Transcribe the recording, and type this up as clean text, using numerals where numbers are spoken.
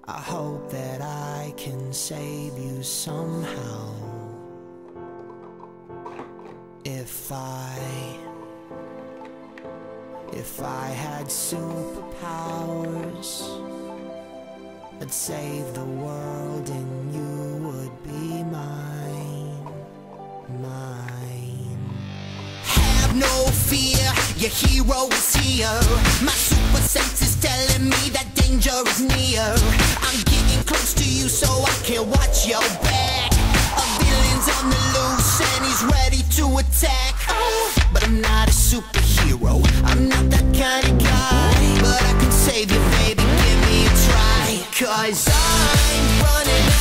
I hope that I can save you somehow. If I had superpowers, I'd save the world and you would be mine, mine. Have no fear, your hero is here. My super sense is telling me that danger is near. I'm getting close to you so I can watch your back. A villain's on the loose and he's ready to attack. But I'm not a superhero, I'm not that kind of guy. But I can save you, baby, give me a try. 'Cause I'm running